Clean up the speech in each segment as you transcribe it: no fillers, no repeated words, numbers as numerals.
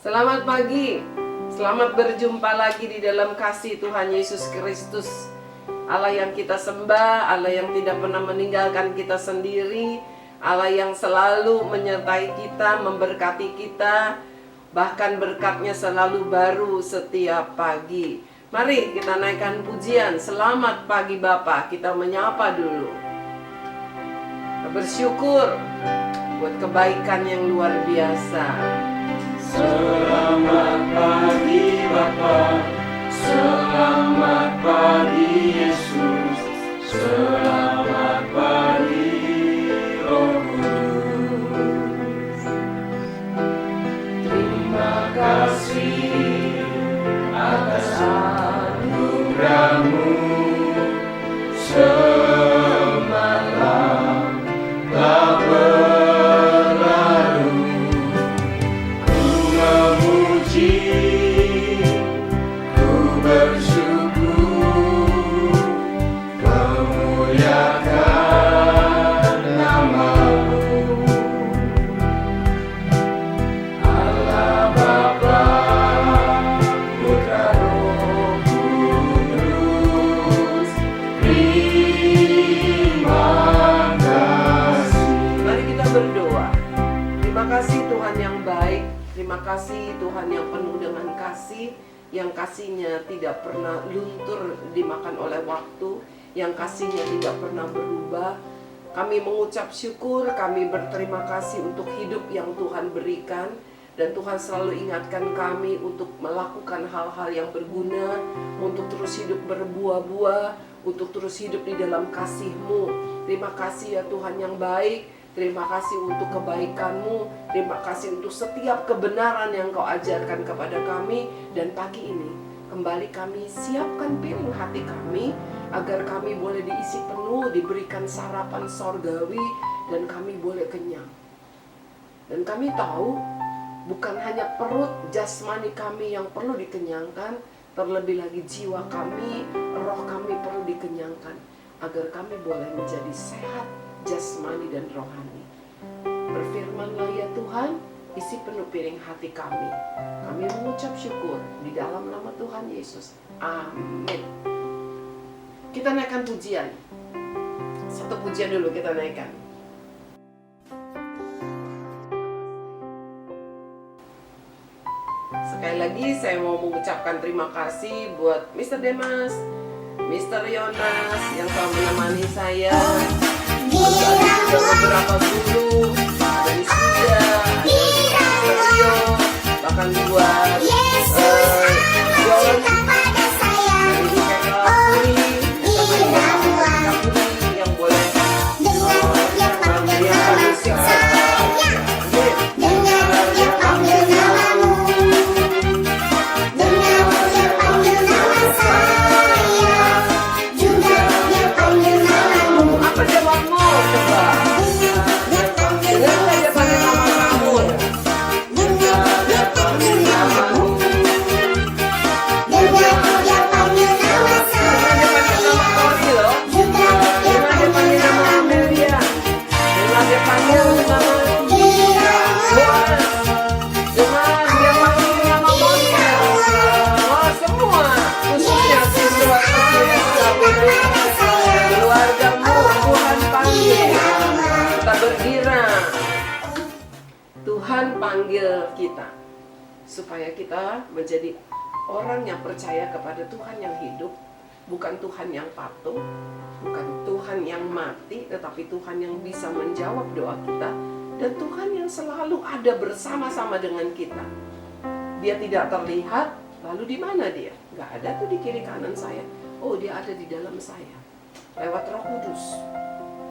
Selamat pagi, selamat berjumpa lagi di dalam kasih Tuhan Yesus Kristus. Allah yang kita sembah, Allah yang tidak pernah meninggalkan kita sendiri, Allah yang selalu menyertai kita, memberkati kita, bahkan berkatnya selalu baru setiap pagi. Mari kita naikkan pujian, selamat pagi Bapa. Kita menyapa dulu, kita bersyukur buat kebaikan yang luar biasa. Selamat pagi Bapa, selamat pagi Yesus, selamat pagi Roh Kudus. Terima kasih atas anugerah-Mu semalam telah berlalu. Ku memuji, ku bersyukur, memuliakan nama-Mu. Allah Bapa, Putra Roh Kudus, terima kasih. Mari kita berdoa. Terima kasih Tuhan yang baik, terima kasih Tuhan yang penuh dengan kasih, yang kasihnya tidak pernah luntur dimakan oleh waktu, yang kasihnya tidak pernah berubah. Kami mengucap syukur, kami berterima kasih untuk hidup yang Tuhan berikan. Dan Tuhan selalu ingatkan kami untuk melakukan hal-hal yang berguna, untuk terus hidup berbuah-buah, untuk terus hidup di dalam kasih-Mu. Terima kasih ya Tuhan yang baik, terima kasih untuk kebaikan-Mu, terima kasih untuk setiap kebenaran yang Kau ajarkan kepada kami. Dan pagi ini kembali kami siapkan piring hati kami, agar kami boleh diisi penuh, diberikan sarapan sorgawi, dan kami boleh kenyang. Dan kami tahu bukan hanya perut jasmani kami yang perlu dikenyangkan, terlebih lagi jiwa kami, roh kami perlu dikenyangkan, agar kami boleh menjadi sehat jasmani dan rohani. Berfirmanlah ya Tuhan, isi penuh piring hati kami. Kami mengucap syukur di dalam nama Tuhan Yesus. Amin. Kita naikkan pujian. Satu pujian dulu kita naikkan. Sekali lagi saya mau mengucapkan terima kasih buat Mr. Demas, Mr. Yonas yang telah menemani saya. Ada juga beberapa guru dari Suda, Rio, bahkan buat John dari Kapuri, yang boleh menyanyikan musik. Apa jawabmu? Coba. Dengar dia panggil nama kamu. Dia panggil namamu. Dengar dia panggil nama Tori loh. Dengar dia panggil nama Amelia. Dengar dia panggil nama Boas. Dengar dia panggil nama Monica. Oh semua. Khususnya siswa keluargamu Tuhan panggil. Kita bergirang. Tuhan panggil kita supaya kita menjadi orang yang percaya kepada Tuhan yang hidup, bukan Tuhan yang patung, bukan Tuhan yang mati, tetapi Tuhan yang bisa menjawab doa kita, dan Tuhan yang selalu ada bersama-sama dengan kita. Dia tidak terlihat, lalu di mana dia? Gak ada tuh di kiri kanan saya. Oh, dia ada di dalam saya lewat Roh Kudus.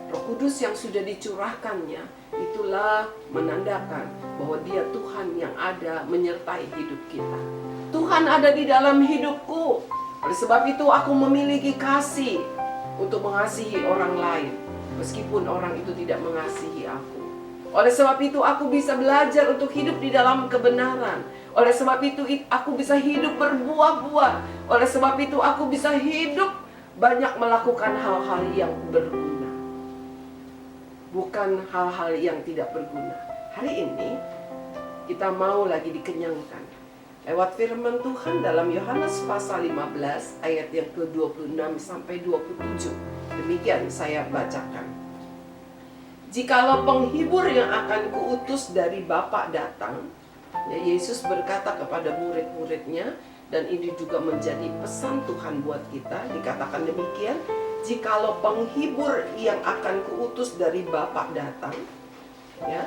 Roh Kudus yang sudah dicurahkannya, itulah menandakan bahwa dia Tuhan yang ada menyertai hidup kita. Tuhan ada di dalam hidupku. Oleh sebab itu aku memiliki kasih untuk mengasihi orang lain, meskipun orang itu tidak mengasihi aku. Oleh sebab itu aku bisa belajar untuk hidup di dalam kebenaran. Oleh sebab itu aku bisa hidup berbuah-buah. Oleh sebab itu aku bisa hidup banyak melakukan hal-hal yang berguna, bukan hal-hal yang tidak berguna. Hari ini kita mau lagi dikenyangkan. lewat firman Tuhan dalam Yohanes pasal 15 ayat yang ke-26 sampai 27. Demikian saya bacakan. Jikalau penghibur yang akan kuutus dari Bapa datang, ya, Yesus berkata kepada murid-muridnya, dan ini juga menjadi pesan Tuhan buat kita, dikatakan demikian, jikalau penghibur yang akan kuutus dari Bapa datang, ya,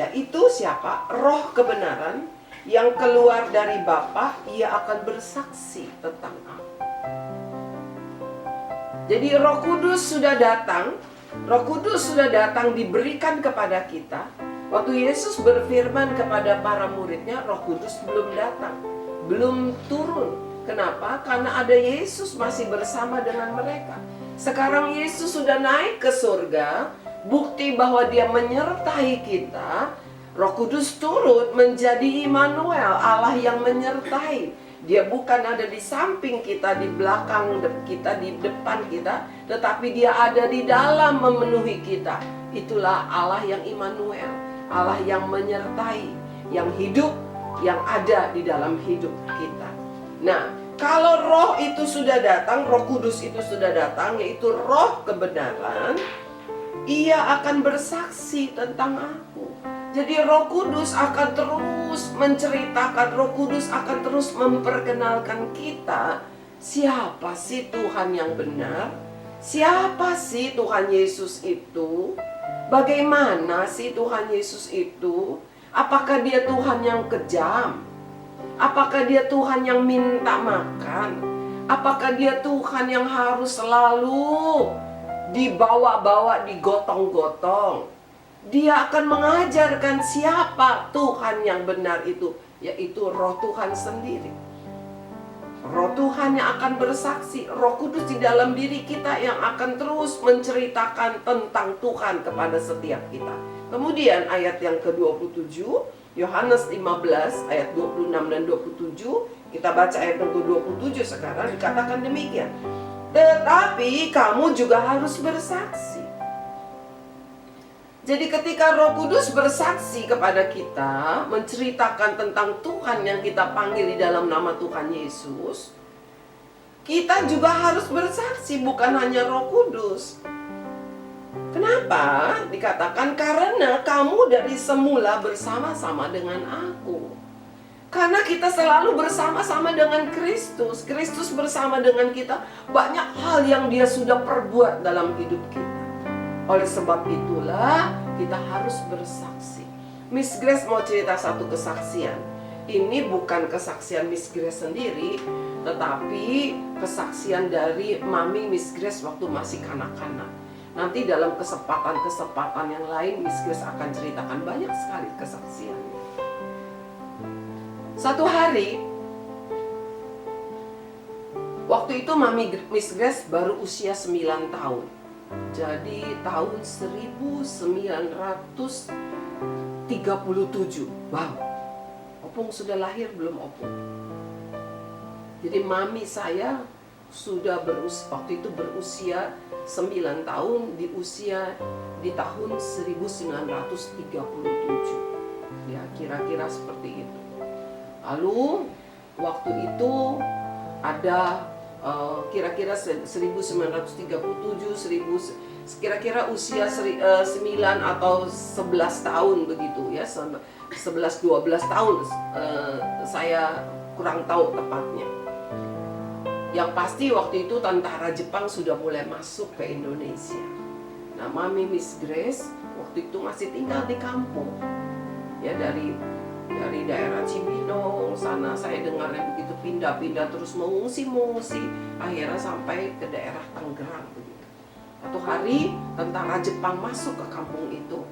yaitu siapa? Roh kebenaran yang keluar dari Bapa, ia akan bersaksi tentang aku. Jadi Roh Kudus sudah datang. Roh Kudus sudah datang diberikan kepada kita. Waktu Yesus berfirman kepada para muridnya, Roh Kudus belum datang, belum turun. Kenapa? Karena ada Yesus masih bersama dengan mereka. Sekarang Yesus sudah naik ke surga, bukti bahwa dia menyertai kita. Roh Kudus turut menjadi Immanuel, Allah yang menyertai. Dia bukan ada di samping kita, di belakang kita, di depan kita, tetapi dia ada di dalam memenuhi kita. Itulah Allah yang Immanuel, Allah yang menyertai, yang hidup, yang ada di dalam hidup kita. Nah, kalau roh itu sudah datang, Roh Kudus itu sudah datang, yaitu roh kebenaran, ia akan bersaksi tentang aku. Jadi Roh Kudus akan terus menceritakan, Roh Kudus akan terus memperkenalkan kita, siapa sih Tuhan yang benar? Siapa sih Tuhan Yesus itu? Bagaimana sih Tuhan Yesus itu? Apakah dia Tuhan yang kejam? Apakah dia Tuhan yang minta makan? Apakah dia Tuhan yang harus selalu dibawa-bawa, digotong-gotong? Dia akan mengajarkan siapa Tuhan yang benar itu, yaitu Roh Tuhan sendiri. Roh Tuhan yang akan bersaksi, Roh Kudus di dalam diri kita yang akan terus menceritakan tentang Tuhan kepada setiap kita. Kemudian ayat yang ke-27, Yohanes 15 ayat 26 dan 27, kita baca ayat yang ke-27 sekarang, dikatakan demikian. Tetapi kamu juga harus bersaksi. Jadi ketika Roh Kudus bersaksi kepada kita, menceritakan tentang Tuhan yang kita panggil di dalam nama Tuhan Yesus, kita juga harus bersaksi, bukan hanya Roh Kudus. Kenapa? Dikatakan karena kamu dari semula bersama-sama dengan aku. Karena kita selalu bersama-sama dengan Kristus. Kristus bersama dengan kita, banyak hal yang dia sudah perbuat dalam hidup kita. Oleh sebab itulah kita harus bersaksi. Miss Grace mau cerita satu kesaksian. Ini bukan kesaksian Miss Grace sendiri, tetapi kesaksian dari Mami Miss Grace waktu masih kanak-kanak. Nanti dalam kesempatan yang lain Miss Grace akan ceritakan banyak sekali kesaksiannya. Satu hari, waktu itu Mami Miss Grace baru usia 9 tahun. Jadi tahun 1937. Wow, Opung sudah lahir belum Opung? Jadi mami saya sudah waktu itu berusia 9 tahun di tahun 1937. Ya, kira-kira seperti itu. Lalu waktu itu ada kira-kira 1937, kira-kira usia 9 atau 11 tahun begitu ya, 11-12 tahun, saya kurang tahu tepatnya. Yang pasti waktu itu tentara Jepang sudah mulai masuk ke Indonesia. Nah, Mami Miss Grace waktu itu masih tinggal di kampung ya, dari daerah Cibinong sana saya dengarnya begitu, pindah-pindah terus mengungsi, akhirnya sampai ke daerah Tangerang begitu. Satu hari tentara Jepang masuk ke kampung itu,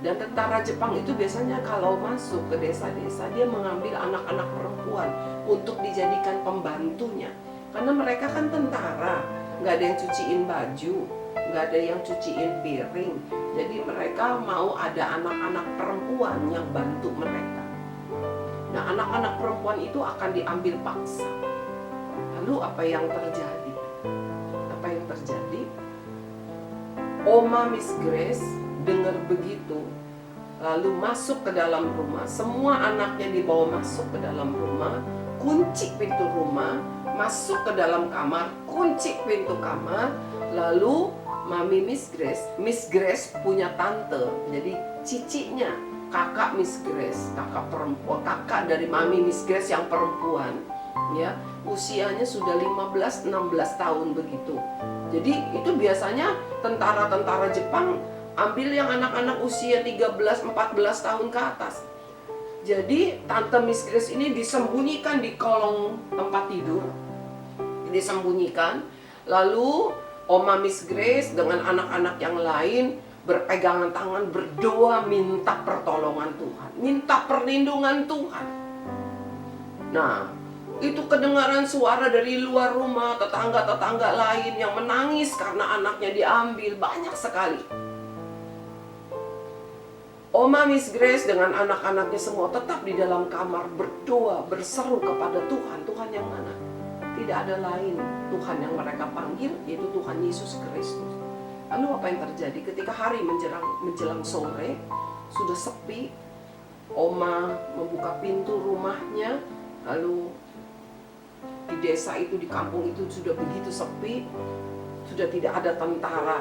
dan tentara Jepang itu biasanya kalau masuk ke desa-desa dia mengambil anak-anak perempuan untuk dijadikan pembantunya, karena mereka kan tentara, nggak ada yang cuciin baju, nggak ada yang cuciin piring. Jadi mereka mau ada anak-anak perempuan yang bantu mereka. Nah, anak-anak perempuan itu akan diambil paksa. Lalu apa yang terjadi? Oma Miss Grace dengar begitu, lalu masuk ke dalam rumah. Semua anaknya dibawa masuk ke dalam rumah, kunci pintu rumah, masuk ke dalam kamar, kunci pintu kamar. Lalu Mami Miss Grace punya tante, jadi cicinya kakak Miss Grace, kakak perempuan, kakak dari Mami Miss Grace yang perempuan, ya, usianya sudah 15-16 tahun begitu. Jadi itu biasanya tentara-tentara Jepang ambil yang anak-anak usia 13-14 tahun ke atas. Jadi tante Miss Grace ini disembunyikan di kolong tempat tidur, disembunyikan. Lalu Oma Miss Grace dengan anak-anak yang lain berpegangan tangan berdoa minta pertolongan Tuhan, minta perlindungan Tuhan. Nah, itu kedengaran suara dari luar rumah, tetangga-tetangga lain yang menangis karena anaknya diambil, banyak sekali. Oma Miss Grace dengan anak-anaknya semua tetap di dalam kamar berdoa, berseru kepada Tuhan. Tuhan yang mana? Tidak ada lain Tuhan yang mereka panggil, yaitu Tuhan Yesus Kristus. Lalu apa yang terjadi ketika hari menjelang sore, sudah sepi, Oma membuka pintu rumahnya, lalu di desa itu, di kampung itu sudah begitu sepi, sudah tidak ada tentara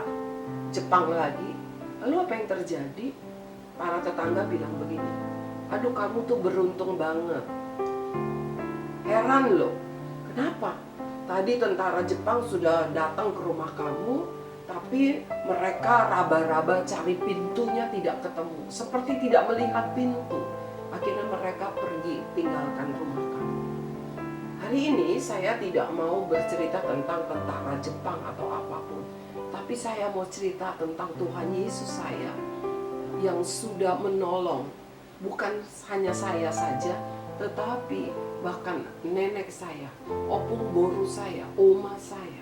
Jepang lagi. Lalu apa yang terjadi? Para tetangga bilang begini, aduh kamu tuh beruntung banget. Heran loh, kenapa? Tadi tentara Jepang sudah datang ke rumah kamu, tapi mereka raba-raba cari pintunya tidak ketemu, seperti tidak melihat pintu. Akhirnya mereka pergi tinggalkan rumah kamu. Hari ini saya tidak mau bercerita tentang tentara Jepang atau apapun, tapi saya mau cerita tentang Tuhan Yesus saya yang sudah menolong, bukan hanya saya saja, tetapi bahkan nenek saya, opung boru saya, oma saya.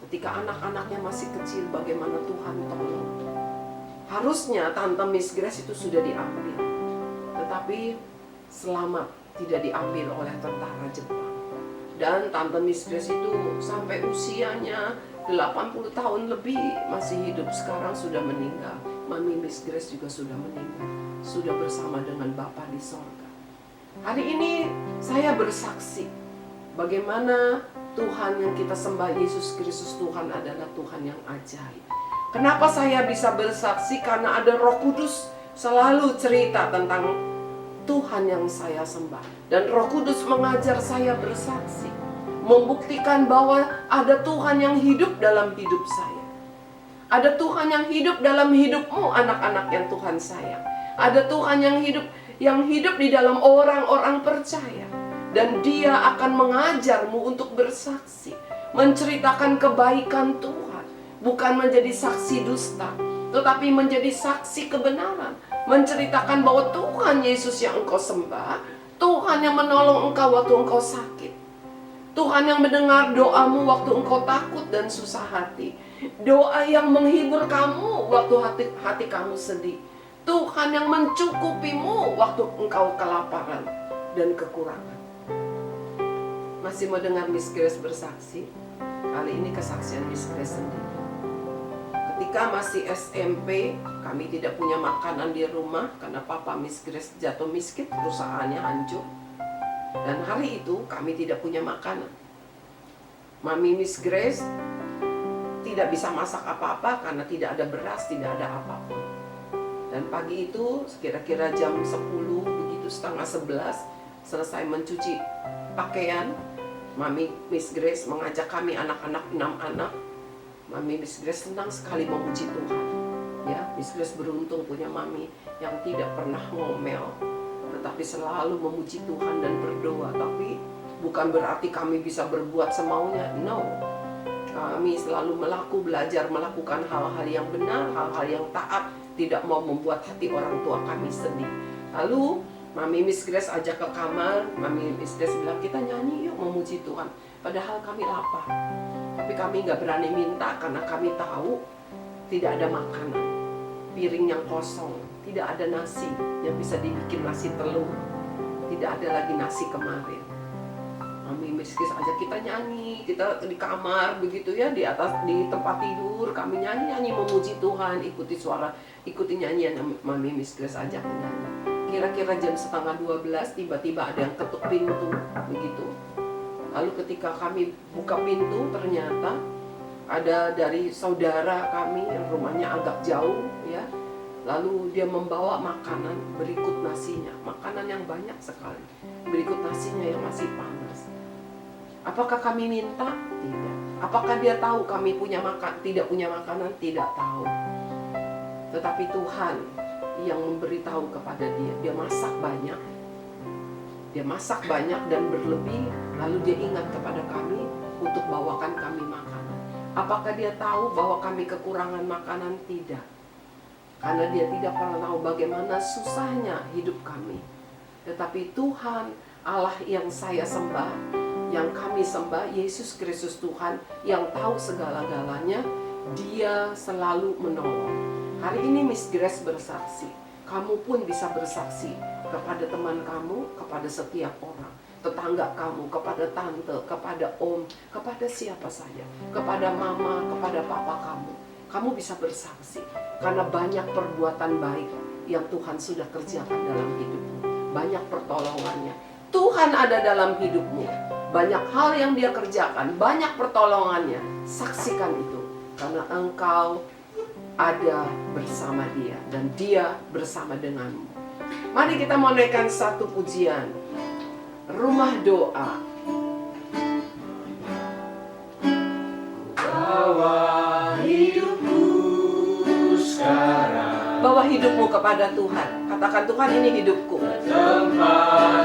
Ketika anak-anaknya masih kecil, bagaimana Tuhan tolong. Harusnya Tante Miss Grace itu sudah diambil, tetapi selamat, tidak diambil oleh tentara Jepang. Dan Tante Miss Grace itu sampai usianya 80 tahun lebih masih hidup. Sekarang sudah meninggal. Mami Miss Grace juga sudah meninggal, sudah bersama dengan Bapa di sorga. Hari ini saya bersaksi bagaimana Tuhan yang kita sembah, Yesus Kristus Tuhan, adalah Tuhan yang ajaib. Kenapa saya bisa bersaksi? Karena ada Roh Kudus selalu cerita tentang Tuhan yang saya sembah. Dan Roh Kudus mengajar saya bersaksi, membuktikan bahwa ada Tuhan yang hidup dalam hidup saya. Ada Tuhan yang hidup dalam hidupmu, anak-anak yang Tuhan sayang. Ada Tuhan yang hidup di dalam orang-orang percaya. Dan Dia akan mengajarmu untuk bersaksi, menceritakan kebaikan Tuhan, bukan menjadi saksi dusta, tetapi menjadi saksi kebenaran, menceritakan bahwa Tuhan Yesus yang engkau sembah, Tuhan yang menolong engkau waktu engkau sakit, Tuhan yang mendengar doamu waktu engkau takut dan susah hati, doa yang menghibur kamu waktu hati kamu sedih, Tuhan yang mencukupimu waktu engkau kelaparan dan kekurangan. Masih mau dengar Miss Grace bersaksi? Kali ini kesaksian Miss Grace sendiri. Ketika masih SMP, kami tidak punya makanan di rumah karena papa Miss Grace jatuh miskin, perusahaannya hancur. Dan hari itu kami tidak punya makanan. Mami Miss Grace tidak bisa masak apa-apa karena tidak ada beras, tidak ada apapun. Dan pagi itu kira-kira jam 10, begitu setengah 11, selesai mencuci pakaian, Mami Miss Grace mengajak kami anak-anak, 6 anak. Mami Miss Grace senang sekali memuji Tuhan. Ya, Miss Grace beruntung punya mami yang tidak pernah ngomel, tetapi selalu memuji Tuhan dan berdoa. Tapi bukan berarti kami bisa berbuat semaunya. No. Kami selalu belajar melakukan hal-hal yang benar, hal-hal yang taat, tidak mau membuat hati orang tua kami sedih. Lalu Mami Miss Grace ajak ke kamar. Mami Miss Grace bilang, kita nyanyi yuk memuji Tuhan. Padahal kami lapar, tapi kami gak berani minta karena kami tahu tidak ada makanan, piring yang kosong, tidak ada nasi yang bisa dibikin nasi telur, tidak ada lagi nasi kemarin. Mami Miskis ajak kita nyanyi, kita di kamar begitu ya, di tempat tidur kami nyanyi memuji Tuhan, ikuti nyanyian yang Mami Miskis ajak nyanyi. Kira-kira jam 11:30 tiba-tiba ada yang ketuk pintu begitu. Lalu ketika kami buka pintu, ternyata ada dari saudara kami yang rumahnya agak jauh ya. Lalu dia membawa makanan berikut nasinya, makanan yang banyak sekali, berikut nasinya yang masih panas. Apakah kami minta? Tidak. Apakah dia tahu kami tidak punya makanan? Tidak tahu. Tetapi Tuhan yang memberitahu kepada dia, dia masak banyak dan berlebih, lalu dia ingat kepada kami untuk bawakan kami makanan. Apakah dia tahu bahwa kami kekurangan makanan? Tidak. Karena dia tidak pernah tahu bagaimana susahnya hidup kami. Tetapi Tuhan, Allah yang saya sembah, yang kami sembah, Yesus Kristus Tuhan, yang tahu segala-galanya, Dia selalu menolong. Hari ini Miss Grace bersaksi, kamu pun bisa bersaksi kepada teman kamu, kepada setiap orang, tetangga kamu, kepada tante, kepada om, kepada siapa saja, kepada mama, kepada papa kamu. Kamu bisa bersaksi karena banyak perbuatan baik yang Tuhan sudah kerjakan dalam hidupmu. Banyak pertolongannya. Tuhan ada dalam hidupmu. Banyak hal yang Dia kerjakan, banyak pertolongannya. Saksikan itu karena engkau ada bersama Dia dan Dia bersama denganmu. Mari kita mau naikkan satu pujian. Rumah doa. Bawa hidupmu kepada Tuhan. Katakan, Tuhan, ini hidupku.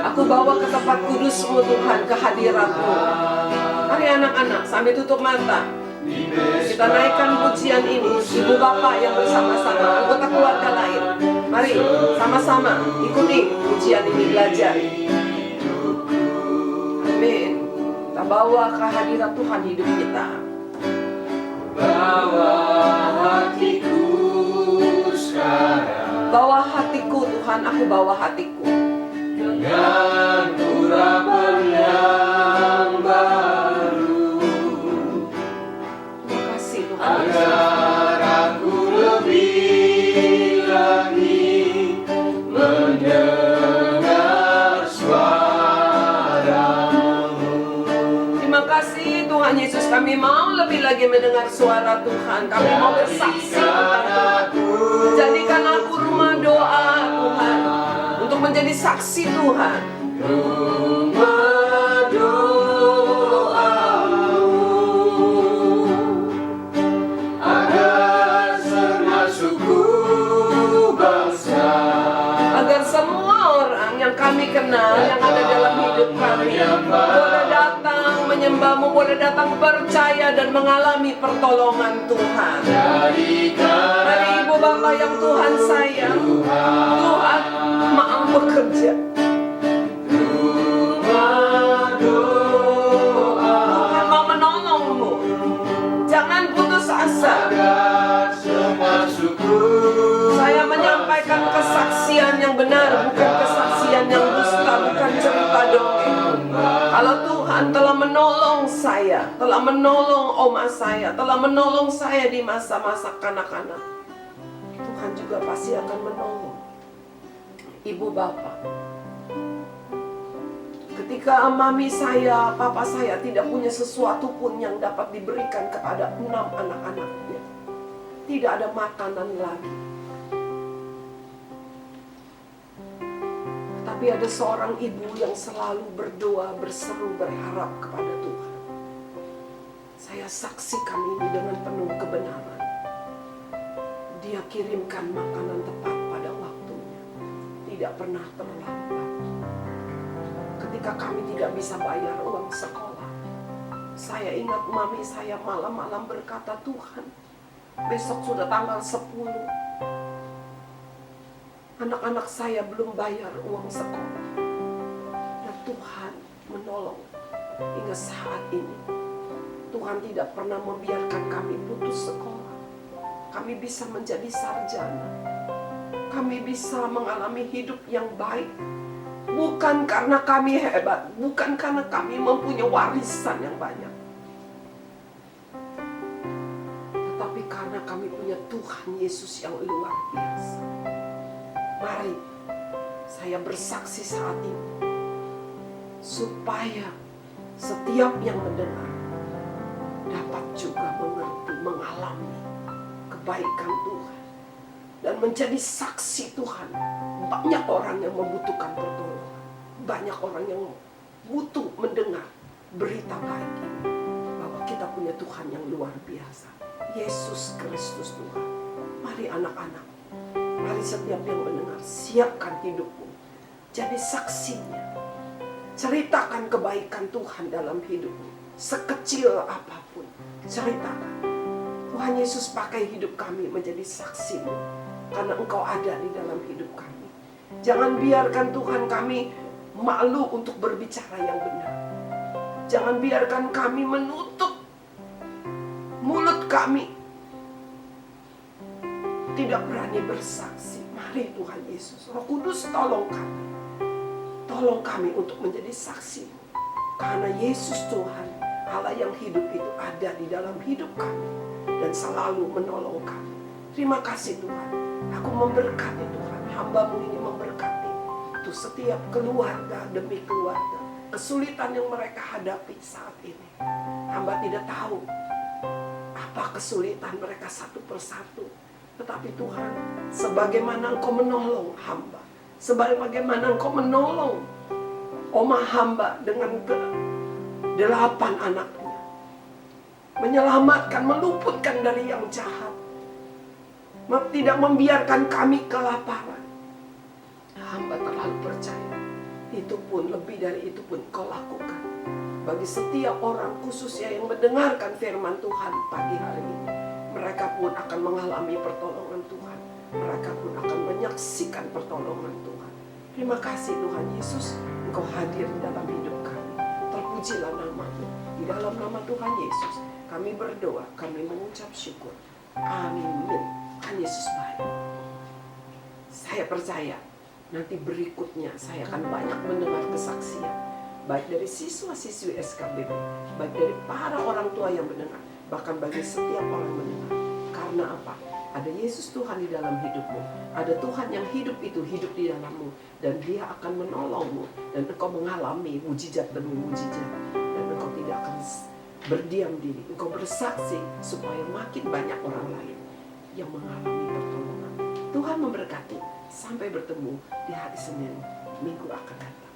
Aku bawa ke tempat kudus-Mu Tuhan, ke hadirat-Mu. Mari anak-anak, sambil tutup mata, kita naikkan pujian ini. Ibu bapak yang bersama-sama, anggota keluarga lain, mari sama-sama ikuti pujian ini, belajar. Amin. Kita bawa ke hadirat Tuhan hidup kita. Bawa hatiku sekarang, bawa hatiku Tuhan, aku bawa hatiku dengan urapan yang baru. Terima kasih Tuhan, agar aku lebih lagi mendengar suara-Mu. Terima kasih Tuhan Yesus, kami mau lebih lagi mendengar suara Tuhan. Kami mau bersaksi tentang Tuhan. Jadikan aku rumah doa Tuhan, untuk menjadi saksi Tuhan. Rumah doa-Mu, agar semua suku bangsa, agar semua orang yang kami kenal, yang ada dalam hidup kami, boleh datang menyembah-Mu, boleh datang percaya dan mengalami pertolongan Tuhan. Mari ibu bapak yang Tuhan sayang, Tuhan mau bekerja. Tuhan mau menolongmu. Jangan putus asa. Saya menyampaikan kesaksian yang benar, bukan kesaksian yang dusta, bukan cerita dongeng. Kalau Tuhan telah menolong saya, telah menolong oma saya, telah menolong saya di masa-masa kanak-kanak, Tuhan juga pasti akan menolong ibu bapak. Ketika mami saya, papa saya tidak punya sesuatu pun yang dapat diberikan kepada 6 anak-anaknya, tidak ada makanan lagi, tapi ada seorang ibu yang selalu berdoa, berseru, berharap kepada Tuhan. Saya saksikan ini dengan penuh kebenaran. Dia kirimkan makanan tepat pada waktunya, tidak pernah terlambat. Ketika kami tidak bisa bayar uang sekolah, saya ingat mami saya malam-malam berkata, Tuhan, besok sudah tanggal 10. Anak-anak saya belum bayar uang sekolah. Dan Tuhan menolong hingga saat ini. Tuhan tidak pernah membiarkan kami putus sekolah. Kami bisa menjadi sarjana. Kami bisa mengalami hidup yang baik. Bukan karena kami hebat, bukan karena kami mempunyai warisan yang banyak, tetapi karena kami punya Tuhan Yesus yang luar biasa. Mari saya bersaksi saat ini, supaya setiap yang mendengar dapat juga mengerti, mengalami kebaikan Tuhan, dan menjadi saksi Tuhan. Banyak orang yang membutuhkan pertolongan, banyak orang yang butuh mendengar berita baik ini, bahwa kita punya Tuhan yang luar biasa, Yesus Kristus Tuhan. Mari anak-anak, mari setiap yang mendengar, siapkan hidupmu jadi saksinya. Ceritakan kebaikan Tuhan dalam hidupmu, sekecil apapun, ceritakan. Tuhan Yesus pakai hidup kami menjadi saksimu, karena Engkau ada di dalam hidup kami. Jangan biarkan Tuhan kami malu untuk berbicara yang benar. Jangan biarkan kami menutup mulut kami, tidak berani bersaksi. Mari Tuhan Yesus, Roh Kudus, tolong kami. Tolong kami untuk menjadi saksi. Karena Yesus Tuhan, Allah yang hidup itu ada di dalam hidup kami dan selalu menolong kami. Terima kasih Tuhan. Aku memberkati Tuhan. Hamba-Mu ini memberkati untuk setiap keluarga demi keluarga, kesulitan yang mereka hadapi saat ini. Hamba tidak tahu apa kesulitan mereka satu persatu, tetapi Tuhan, sebagaimana Engkau menolong hamba, sebagaimana Engkau menolong Oma hamba dengan 8 anaknya, menyelamatkan, meluputkan dari yang jahat, tidak membiarkan kami kelaparan. Hamba terlalu percaya, itu pun, lebih dari itu pun Kau lakukan bagi setiap orang, khususnya yang mendengarkan firman Tuhan pagi hari ini. Mereka pun akan mengalami pertolongan Tuhan, mereka pun akan menyaksikan pertolongan Tuhan. Terima kasih Tuhan Yesus, Engkau hadir di dalam hidup kami. Terpujilah nama-Mu. Di dalam nama Tuhan Yesus kami berdoa, kami mengucap syukur. Amin. Tuhan Yesus baik. Saya percaya nanti berikutnya saya akan banyak mendengar kesaksian, baik dari siswa-siswi SKBB, baik dari para orang tua yang mendengar, bahkan bagi setiap orang mendengar. Karena apa? Ada Yesus Tuhan di dalam hidupmu. Ada Tuhan yang hidup itu hidup di dalammu, dan Dia akan menolongmu, dan engkau mengalami mujizat demi mujizat, dan engkau tidak akan berdiam diri. Engkau bersaksi supaya makin banyak orang lain yang mengalami pertolongan. Tuhan memberkati. Sampai bertemu di hari Senin minggu akan datang.